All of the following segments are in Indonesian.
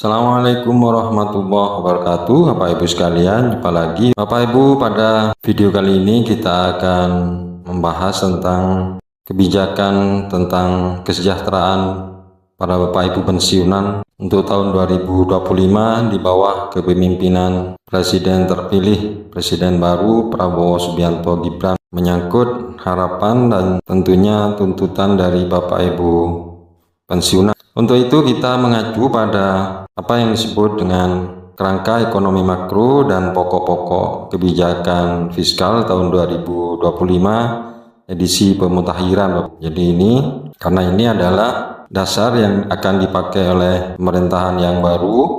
Assalamualaikum warahmatullahi wabarakatuh, Bapak Ibu sekalian. Jumpa lagi Bapak Ibu. Pada video kali ini kita akan membahas tentang kebijakan tentang kesejahteraan para Bapak Ibu pensiunan untuk tahun 2025 di bawah kepemimpinan Presiden terpilih, Presiden baru Prabowo Subianto Gibran, menyangkut harapan dan tentunya tuntutan dari Bapak Ibu pensiunan. Untuk itu kita mengacu pada apa yang disebut dengan kerangka ekonomi makro dan pokok-pokok kebijakan fiskal tahun 2025 edisi pemutakhiran. Jadi karena ini adalah dasar yang akan dipakai oleh pemerintahan yang baru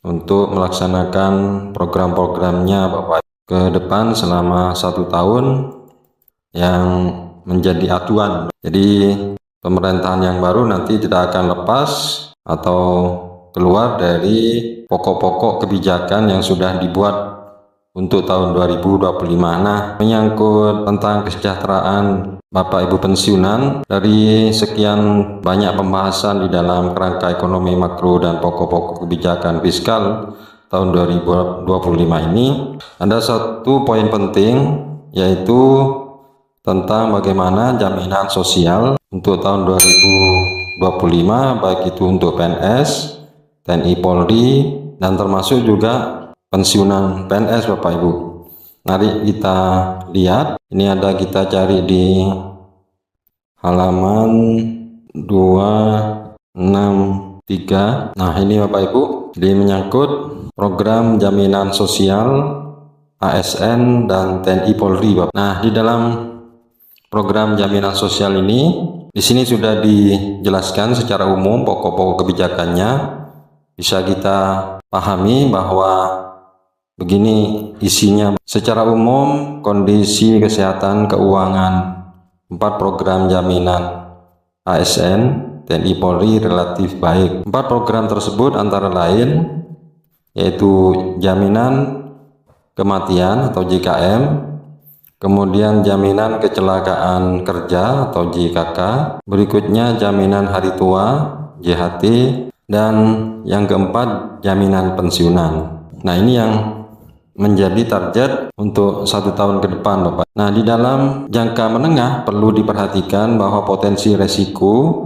untuk melaksanakan program-programnya Bapak ke depan selama 1 tahun yang menjadi acuan. Jadi pemerintahan yang baru nanti tidak akan lepas atau keluar dari pokok-pokok kebijakan yang sudah dibuat untuk tahun 2025. Nah, menyangkut tentang kesejahteraan Bapak Ibu pensiunan, dari sekian banyak pembahasan di dalam kerangka ekonomi makro dan pokok-pokok kebijakan fiskal tahun 2025 ini, ada satu poin penting, yaitu tentang bagaimana jaminan sosial untuk tahun 2025, baik itu untuk PNS, TNI Polri, dan termasuk juga pensiunan PNS Bapak Ibu. Mari kita lihat, ini ada, kita cari di halaman 263. Nah ini Bapak Ibu, ini menyangkut program jaminan sosial ASN dan TNI Polri Bapak. Nah di dalam program jaminan sosial ini, di sini sudah dijelaskan secara umum pokok-pokok kebijakannya. Bisa kita pahami bahwa begini isinya. Secara umum, kondisi kesehatan keuangan 4 program jaminan ASN, TNI Polri relatif baik. 4 program tersebut antara lain yaitu jaminan kematian atau JKM, kemudian jaminan kecelakaan kerja atau JKK, berikutnya jaminan hari tua JHT, dan yang keempat jaminan pensiunan. Nah ini yang menjadi target untuk 1 tahun ke depan Bapak. Nah di dalam jangka menengah perlu diperhatikan bahwa potensi resiko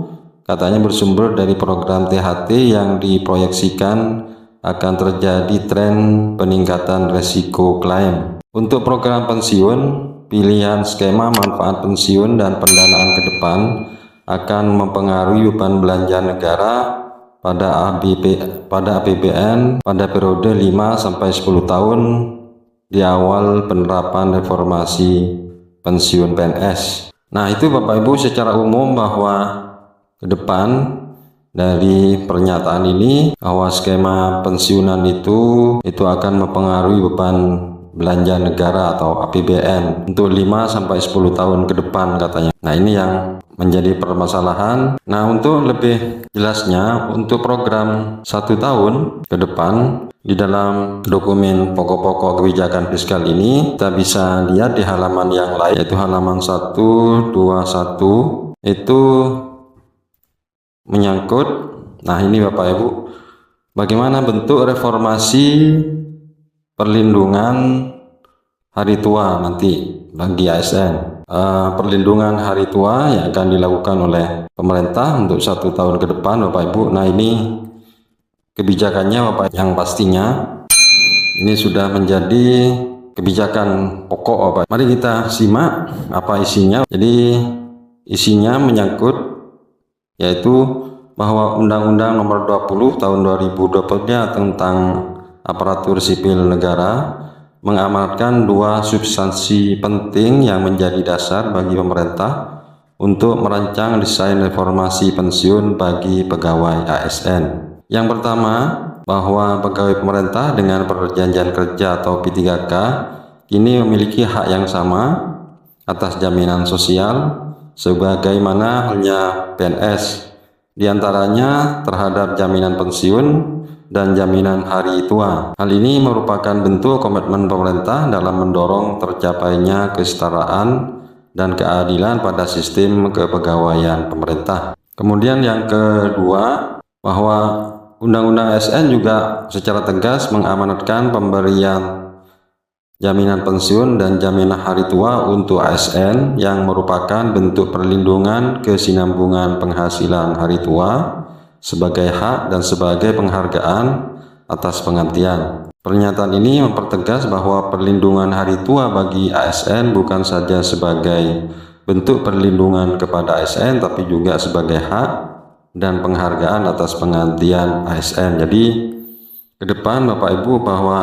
katanya bersumber dari program THT yang diproyeksikan akan terjadi tren peningkatan resiko klaim. Untuk program pensiun, pilihan skema manfaat pensiun dan pendanaan ke depan akan mempengaruhi beban belanja negara pada APBN pada periode 5-10 tahun di awal penerapan reformasi pensiun PNS. Nah itu Bapak Ibu secara umum bahwa ke depan dari pernyataan ini bahwa skema pensiunan itu akan mempengaruhi beban belanja negara atau APBN untuk 5-10 tahun ke depan katanya. Nah ini yang menjadi permasalahan. Nah untuk lebih jelasnya, untuk program 1 tahun ke depan di dalam dokumen pokok-pokok kebijakan fiskal ini, kita bisa lihat di halaman yang lain, yaitu halaman 121, itu menyangkut, nah ini Bapak Ibu, bagaimana bentuk reformasi perlindungan hari tua nanti bagi ASN. Perlindungan hari tua yang akan dilakukan oleh pemerintah untuk 1 tahun ke depan Bapak Ibu. Nah ini kebijakannya Bapak, yang pastinya ini sudah menjadi kebijakan pokok Bapak. Mari kita simak apa isinya. Jadi isinya menyangkut yaitu bahwa Undang-Undang Nomor 20 Tahun 2020 tentang aparatur sipil negara mengamanatkan 2 substansi penting yang menjadi dasar bagi pemerintah untuk merancang desain reformasi pensiun bagi pegawai ASN. Yang pertama, bahwa pegawai pemerintah dengan perjanjian kerja atau P3K kini memiliki hak yang sama atas jaminan sosial sebagaimana halnya PNS, diantaranya terhadap jaminan pensiun dan jaminan hari tua. Hal ini merupakan bentuk komitmen pemerintah dalam mendorong tercapainya kesetaraan dan keadilan pada sistem kepegawaian pemerintah. Kemudian yang kedua, bahwa Undang-Undang ASN juga secara tegas mengamanatkan pemberian jaminan pensiun dan jaminan hari tua untuk ASN yang merupakan bentuk perlindungan kesinambungan penghasilan hari tua sebagai hak dan sebagai penghargaan atas pengabdian. Pernyataan ini mempertegas bahwa perlindungan hari tua bagi ASN bukan saja sebagai bentuk perlindungan kepada ASN, tapi juga sebagai hak dan penghargaan atas pengabdian ASN. Jadi ke depan Bapak Ibu bahwa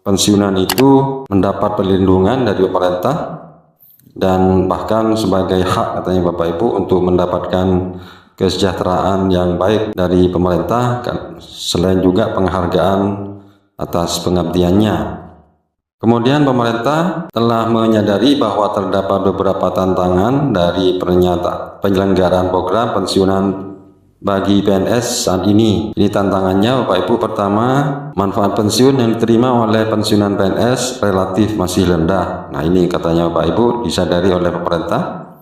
pensiunan itu mendapat perlindungan dari pemerintah dan bahkan sebagai hak katanya Bapak Ibu untuk mendapatkan kesejahteraan yang baik dari pemerintah, selain juga penghargaan atas pengabdiannya. Kemudian pemerintah telah menyadari bahwa terdapat beberapa tantangan dari penyelenggaraan program pensiunan bagi PNS saat ini. Ini tantangannya Bapak Ibu. Pertama, manfaat pensiun yang diterima oleh pensiunan PNS relatif masih rendah. Nah, ini katanya Bapak Ibu disadari oleh pemerintah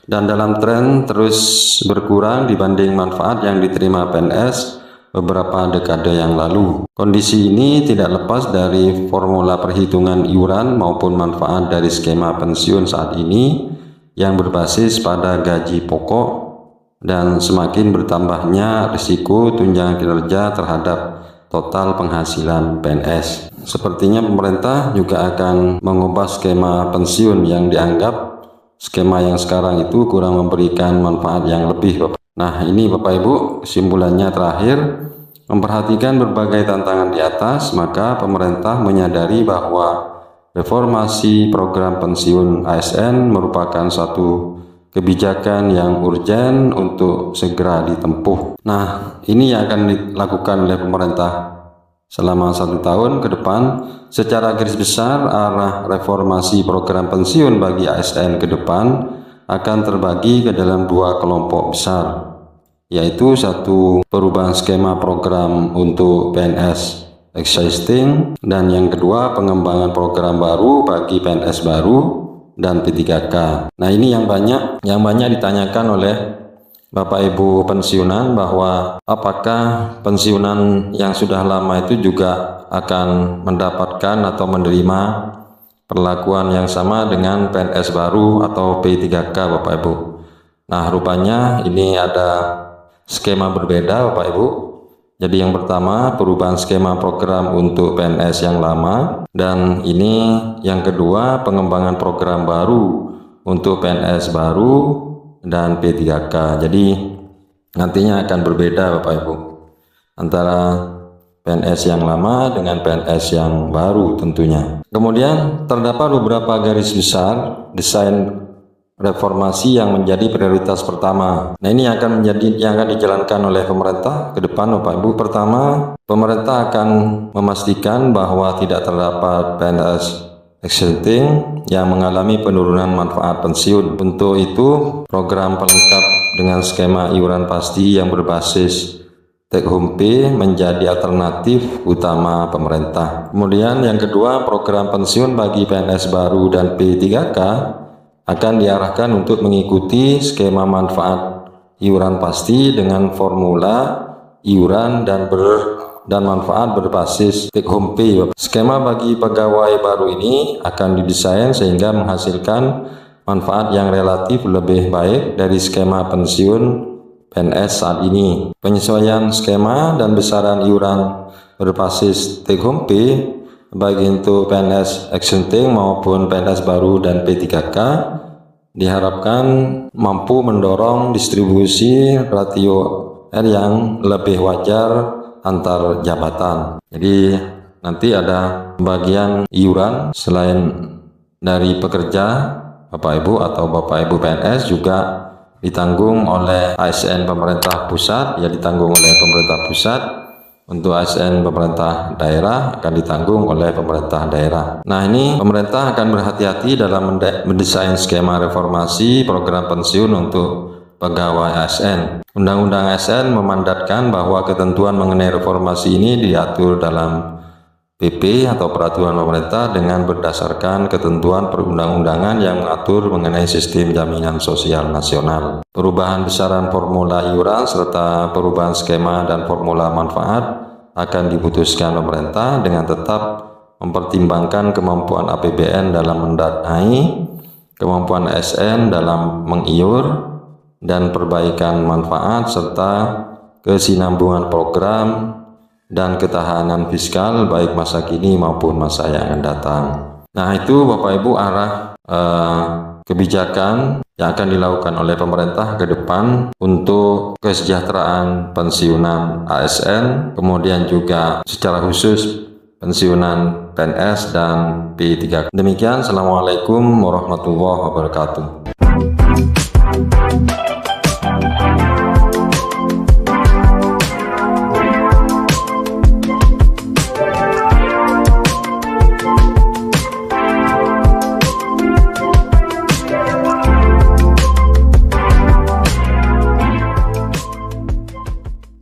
dan dalam tren terus berkurang dibanding manfaat yang diterima PNS beberapa dekade yang lalu. Kondisi ini tidak lepas dari formula perhitungan iuran maupun manfaat dari skema pensiun saat ini yang berbasis pada gaji pokok dan semakin bertambahnya risiko tunjangan kinerja terhadap total penghasilan PNS. Sepertinya pemerintah juga akan mengubah skema pensiun yang dianggap skema yang sekarang itu kurang memberikan manfaat yang lebih. Nah, ini Bapak Ibu kesimpulannya terakhir. Memperhatikan berbagai tantangan di atas, maka pemerintah menyadari bahwa reformasi program pensiun ASN merupakan satu kebijakan yang urgen untuk segera ditempuh. Nah, ini yang akan dilakukan oleh pemerintah selama 1 tahun ke depan. Secara garis besar, arah reformasi program pensiun bagi ASN ke depan akan terbagi ke dalam 2 kelompok besar, yaitu satu, perubahan skema program untuk PNS existing, dan yang kedua, pengembangan program baru bagi PNS baru dan P3K. Nah, ini yang banyak ditanyakan oleh Bapak Ibu pensiunan, bahwa apakah pensiunan yang sudah lama itu juga akan mendapatkan atau menerima perlakuan yang sama dengan PNS baru atau P3K Bapak Ibu. Nah, rupanya ini ada skema berbeda Bapak Ibu. Jadi yang pertama, perubahan skema program untuk PNS yang lama, dan ini yang kedua, pengembangan program baru untuk PNS baru dan P3K. Jadi nantinya akan berbeda Bapak Ibu antara PNS yang lama dengan PNS yang baru tentunya. Kemudian terdapat beberapa garis besar desain reformasi yang menjadi prioritas pertama. Nah, ini yang akan dijalankan oleh pemerintah ke depan Bapak Ibu. Pertama, pemerintah akan memastikan bahwa tidak terdapat PNS existing yang mengalami penurunan manfaat pensiun. Untuk itu, program pelengkap dengan skema iuran pasti yang berbasis take home pay menjadi alternatif utama pemerintah. Kemudian yang kedua, program pensiun bagi PNS baru dan P3K akan diarahkan untuk mengikuti skema manfaat iuran pasti dengan formula iuran dan manfaat berbasis take home pay. Skema bagi pegawai baru ini akan didesain sehingga menghasilkan manfaat yang relatif lebih baik dari skema pensiun PNS saat ini. Penyesuaian skema dan besaran iuran berbasis take home pay baik untuk PNS existing maupun PNS baru dan P3K diharapkan mampu mendorong distribusi ratio R yang lebih wajar antar jabatan. Jadi nanti ada pembagian iuran selain dari pekerja Bapak Ibu atau Bapak Ibu PNS juga ditanggung oleh ASN pemerintah pusat, ya ditanggung oleh pemerintah pusat. Untuk ASN pemerintah daerah akan ditanggung oleh pemerintah daerah. Nah, ini pemerintah akan berhati-hati dalam mendesain skema reformasi program pensiun untuk pegawai ASN. Undang-Undang ASN memandatkan bahwa ketentuan mengenai reformasi ini diatur dalam PP atau peraturan pemerintah dengan berdasarkan ketentuan perundang-undangan yang mengatur mengenai sistem jaminan sosial nasional. Perubahan besaran formula iuran serta perubahan skema dan formula manfaat akan diputuskan pemerintah dengan tetap mempertimbangkan kemampuan APBN dalam mendanai, kemampuan ASN dalam mengiur, dan perbaikan manfaat serta kesinambungan program dan ketahanan fiskal baik masa kini maupun masa yang akan datang. Nah, itu Bapak Ibu arah kebijakan yang akan dilakukan oleh pemerintah ke depan untuk kesejahteraan pensiunan ASN, kemudian juga secara khusus pensiunan PNS dan P3K. Demikian, Assalamualaikum warahmatullahi wabarakatuh.